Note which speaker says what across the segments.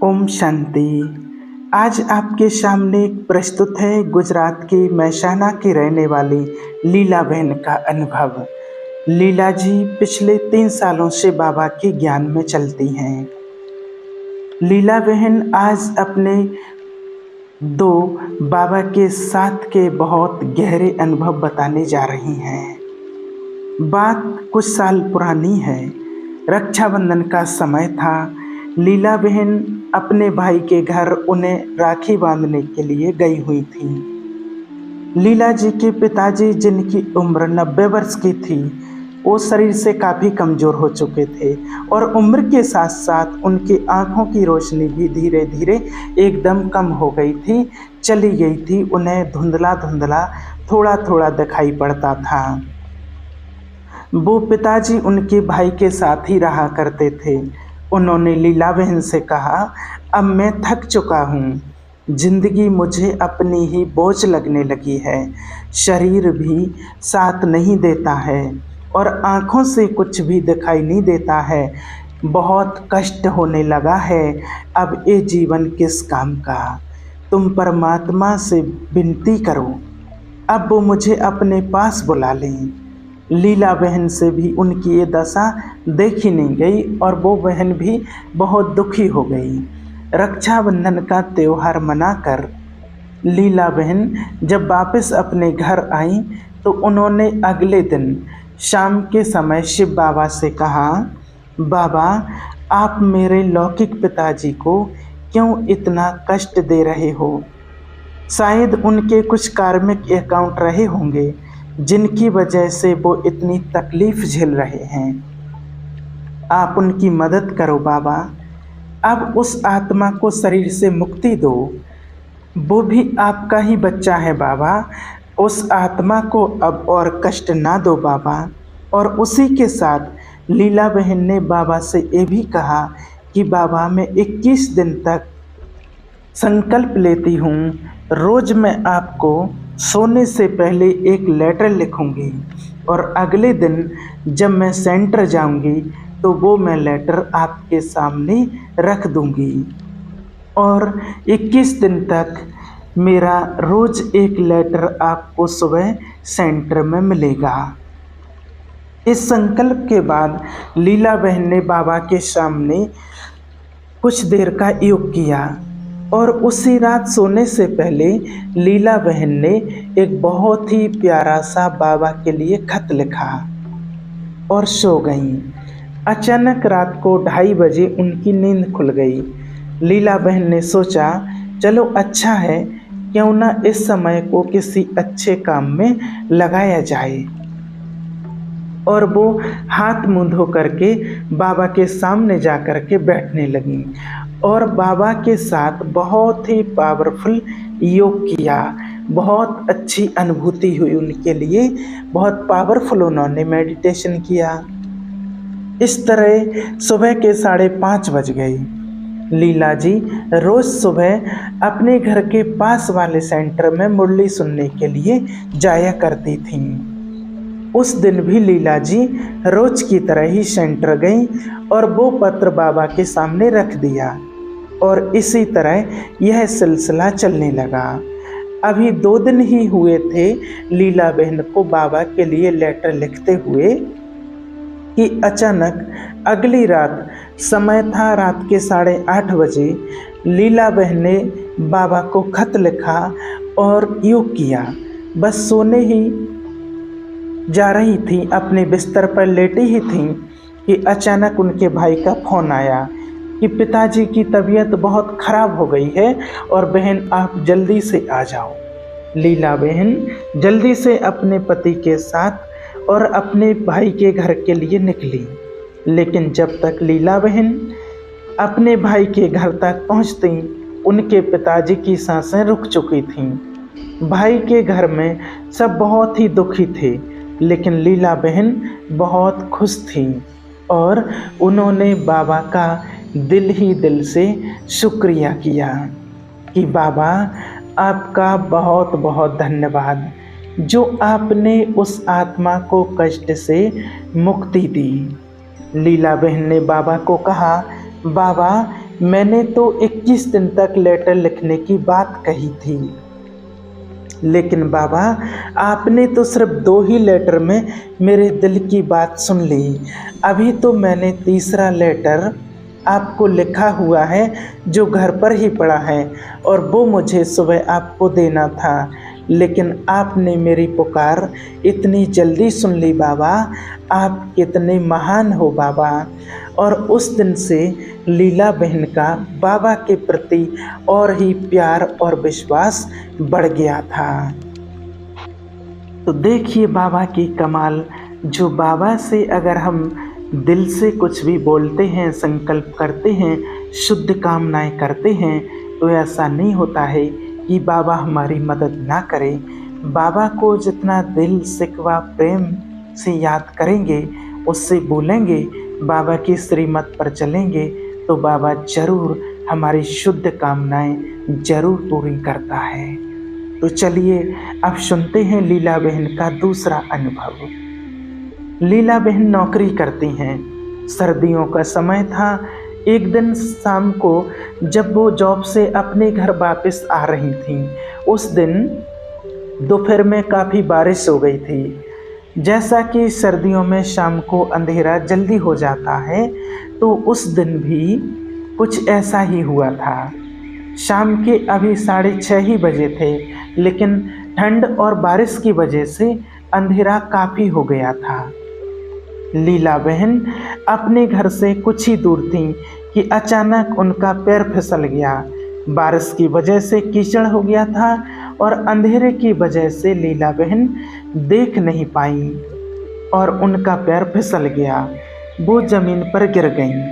Speaker 1: ओम शांति। आज आपके सामने प्रस्तुत है गुजरात की मेहसाणा की रहने वाली लीला बहन का अनुभव। लीला जी पिछले 3 सालों से बाबा के ज्ञान में चलती हैं। लीला बहन आज अपने 2 बाबा के साथ के बहुत गहरे अनुभव बताने जा रही हैं। बात कुछ साल पुरानी है। रक्षाबंधन का समय था। लीला बहन अपने भाई के घर उन्हें राखी बांधने के लिए गई हुई थी। लीला जी के पिताजी, जिनकी उम्र 90 वर्ष की थी, वो शरीर से काफ़ी कमज़ोर हो चुके थे और उम्र के साथ साथ उनकी आँखों की रोशनी भी धीरे धीरे एकदम कम हो गई थी, चली गई थी। उन्हें धुंधला धुंधला थोड़ा थोड़ा दिखाई पड़ता था। वो पिताजी उनके भाई के साथ ही रहा करते थे। उन्होंने लीला बहन से कहा, अब मैं थक चुका हूँ, जिंदगी मुझे अपनी ही बोझ लगने लगी है, शरीर भी साथ नहीं देता है और आँखों से कुछ भी दिखाई नहीं देता है, बहुत कष्ट होने लगा है। अब ये जीवन किस काम का? तुम परमात्मा से विनती करो, अब वो मुझे अपने पास बुला लें। लीला बहन से भी उनकी ये दशा देखी नहीं गई और वो बहन भी बहुत दुखी हो गई। रक्षाबंधन का त्यौहार मनाकर लीला बहन जब वापस अपने घर आई तो उन्होंने अगले दिन शाम के समय शिव बाबा से कहा, बाबा, आप मेरे लौकिक पिताजी को क्यों इतना कष्ट दे रहे हो? शायद उनके कुछ कार्मिक अकाउंट रहे होंगे जिनकी वजह से वो इतनी तकलीफ़ झेल रहे हैं। आप उनकी मदद करो बाबा। अब उस आत्मा को शरीर से मुक्ति दो, वो भी आपका ही बच्चा है बाबा। उस आत्मा को अब और कष्ट ना दो बाबा। और उसी के साथ लीला बहन ने बाबा से ये भी कहा कि बाबा, मैं 21 दिन तक संकल्प लेती हूँ, रोज़ मैं आपको सोने से पहले एक लेटर लिखूंगी और अगले दिन जब मैं सेंटर जाऊंगी तो वो मैं लेटर आपके सामने रख दूंगी और 21 दिन तक मेरा रोज़ एक लेटर आपको सुबह सेंटर में मिलेगा। इस संकल्प के बाद लीला बहन ने बाबा के सामने कुछ देर का योग किया और उसी रात सोने से पहले लीला बहन ने एक बहुत ही प्यारा सा बाबा के लिए खत लिखा और सो गई। अचानक रात को 2:30 बजे उनकी नींद खुल गई। लीला बहन ने सोचा, चलो अच्छा है, क्यों ना इस समय को किसी अच्छे काम में लगाया जाए। और वो हाथ मुंह धो करके बाबा के सामने जा कर के बैठने लगी और बाबा के साथ बहुत ही पावरफुल योग किया। बहुत अच्छी अनुभूति हुई उनके लिए, बहुत पावरफुल उन्होंने मेडिटेशन किया। इस तरह सुबह के 5:30 बज गए। लीला जी रोज़ सुबह अपने घर के पास वाले सेंटर में मुरली सुनने के लिए जाया करती थीं। उस दिन भी लीला जी रोज की तरह ही सेंटर गई और वो पत्र बाबा के सामने रख दिया और इसी तरह यह सिलसिला चलने लगा। अभी 2 दिन ही हुए थे लीला बहन को बाबा के लिए लेटर लिखते हुए कि अचानक अगली रात, समय था रात के 8:30 बजे, लीला बहन ने बाबा को खत लिखा और योग किया। बस सोने ही जा रही थी, अपने बिस्तर पर लेटी ही थी कि अचानक उनके भाई का फ़ोन आया कि पिताजी की तबीयत बहुत ख़राब हो गई है और बहन आप जल्दी से आ जाओ। लीला बहन जल्दी से अपने पति के साथ और अपने भाई के घर के लिए निकली, लेकिन जब तक लीला बहन अपने भाई के घर तक पहुंचती, उनके पिताजी की सांसें रुक चुकी थीं। भाई के घर में सब बहुत ही दुखी थे, लेकिन लीला बहन बहुत खुश थी और उन्होंने बाबा का दिल ही दिल से शुक्रिया किया कि बाबा, आपका बहुत बहुत धन्यवाद, जो आपने उस आत्मा को कष्ट से मुक्ति दी। लीला बहन ने बाबा को कहा, बाबा, मैंने तो 21 दिन तक लेटर लिखने की बात कही थी, लेकिन बाबा आपने तो सिर्फ 2 ही लेटर में मेरे दिल की बात सुन ली। अभी तो मैंने तीसरा लेटर आपको लिखा हुआ है जो घर पर ही पड़ा है, और वो मुझे सुबह आपको देना था, लेकिन आपने मेरी पुकार इतनी जल्दी सुन ली बाबा। आप कितने महान हो बाबा। और उस दिन से लीला बहन का बाबा के प्रति और ही प्यार और विश्वास बढ़ गया था। तो देखिए बाबा की कमाल, जो बाबा से अगर हम दिल से कुछ भी बोलते हैं, संकल्प करते हैं, शुद्ध कामनाएं करते हैं, तो ऐसा नहीं होता है कि बाबा हमारी मदद ना करें। बाबा को जितना दिल सिकवा प्रेम से याद करेंगे, उससे बोलेंगे, बाबा की श्रीमत पर चलेंगे, तो बाबा जरूर हमारी शुद्ध कामनाएं जरूर पूरी करता है। तो चलिए अब सुनते हैं लीला बहन का दूसरा अनुभव। लीला बहन नौकरी करती हैं। सर्दियों का समय था। एक दिन शाम को जब वो जॉब से अपने घर वापस आ रही थी, उस दिन दोपहर में काफ़ी बारिश हो गई थी। जैसा कि सर्दियों में शाम को अंधेरा जल्दी हो जाता है, तो उस दिन भी कुछ ऐसा ही हुआ था। शाम के अभी 6:30 ही बजे थे, लेकिन ठंड और बारिश की वजह से अंधेरा काफ़ी हो गया था। लीला बहन अपने घर से कुछ ही दूर थी कि अचानक उनका पैर फिसल गया। बारिश की वजह से कीचड़ हो गया था और अंधेरे की वजह से लीला बहन देख नहीं पाई और उनका पैर फिसल गया। वो ज़मीन पर गिर गईं।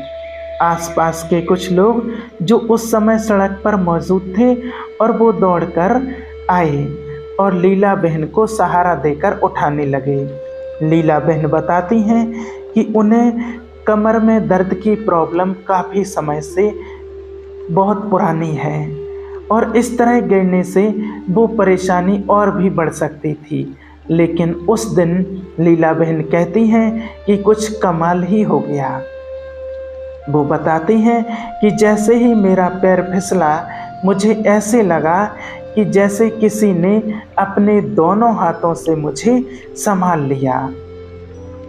Speaker 1: आसपास के कुछ लोग जो उस समय सड़क पर मौजूद थे, और वो दौड़कर आए और लीला बहन को सहारा देकर उठाने लगे। लीला बहन बताती हैं कि उन्हें कमर में दर्द की प्रॉब्लम काफ़ी समय से बहुत पुरानी है, और इस तरह गिरने से वो परेशानी और भी बढ़ सकती थी। लेकिन उस दिन लीला बहन कहती हैं कि कुछ कमाल ही हो गया। वो बताती हैं कि जैसे ही मेरा पैर फिसला, मुझे ऐसे लगा कि जैसे किसी ने अपने दोनों हाथों से मुझे संभाल लिया।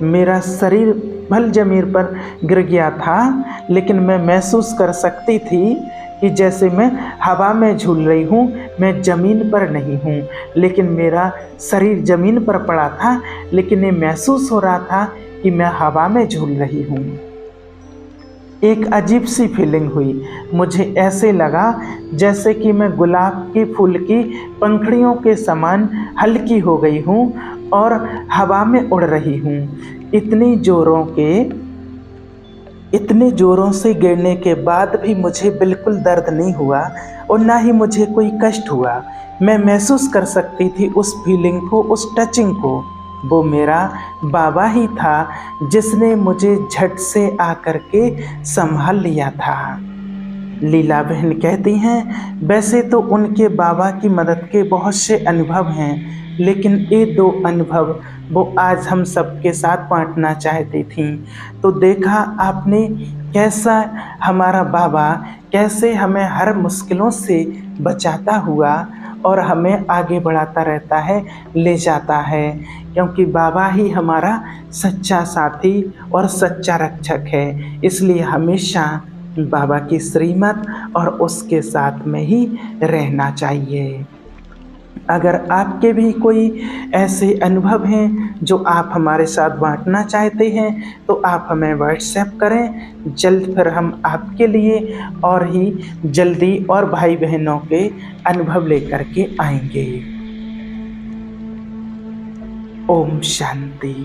Speaker 1: मेरा शरीर भल ज़मीन पर गिर गया था, लेकिन मैं महसूस कर सकती थी कि जैसे मैं हवा में झूल रही हूँ, मैं ज़मीन पर नहीं हूँ। लेकिन मेरा शरीर ज़मीन पर पड़ा था, लेकिन ये महसूस हो रहा था कि मैं हवा में झूल रही हूँ। एक अजीब सी फीलिंग हुई। मुझे ऐसे लगा जैसे कि मैं गुलाब के फूल की पंखुड़ियों के समान हल्की हो गई हूँ और हवा में उड़ रही हूँ। इतने ज़ोरों से गिरने के बाद भी मुझे बिल्कुल दर्द नहीं हुआ और ना ही मुझे कोई कष्ट हुआ। मैं महसूस कर सकती थी उस फीलिंग को, उस टचिंग को। वो मेरा बाबा ही था जिसने मुझे झट से आकर के संभाल लिया था। लीला बहन कहती हैं, वैसे तो उनके बाबा की मदद के बहुत से अनुभव हैं, लेकिन ये 2 अनुभव वो आज हम सबके साथ बांटना चाहती थीं। तो देखा आपने कैसा हमारा बाबा कैसे हमें हर मुश्किलों से बचाता हुआ और हमें आगे बढ़ाता रहता है, ले जाता है, क्योंकि बाबा ही हमारा सच्चा साथी और सच्चा रक्षक है। इसलिए हमेशा बाबा की श्रीमत और उसके साथ में ही रहना चाहिए। अगर आपके भी कोई ऐसे अनुभव हैं जो आप हमारे साथ बांटना चाहते हैं, तो आप हमें व्हाट्सएप करें। जल्द फिर हम आपके लिए और ही जल्दी और भाई बहनों के अनुभव लेकर के आएंगे। ओम शांति।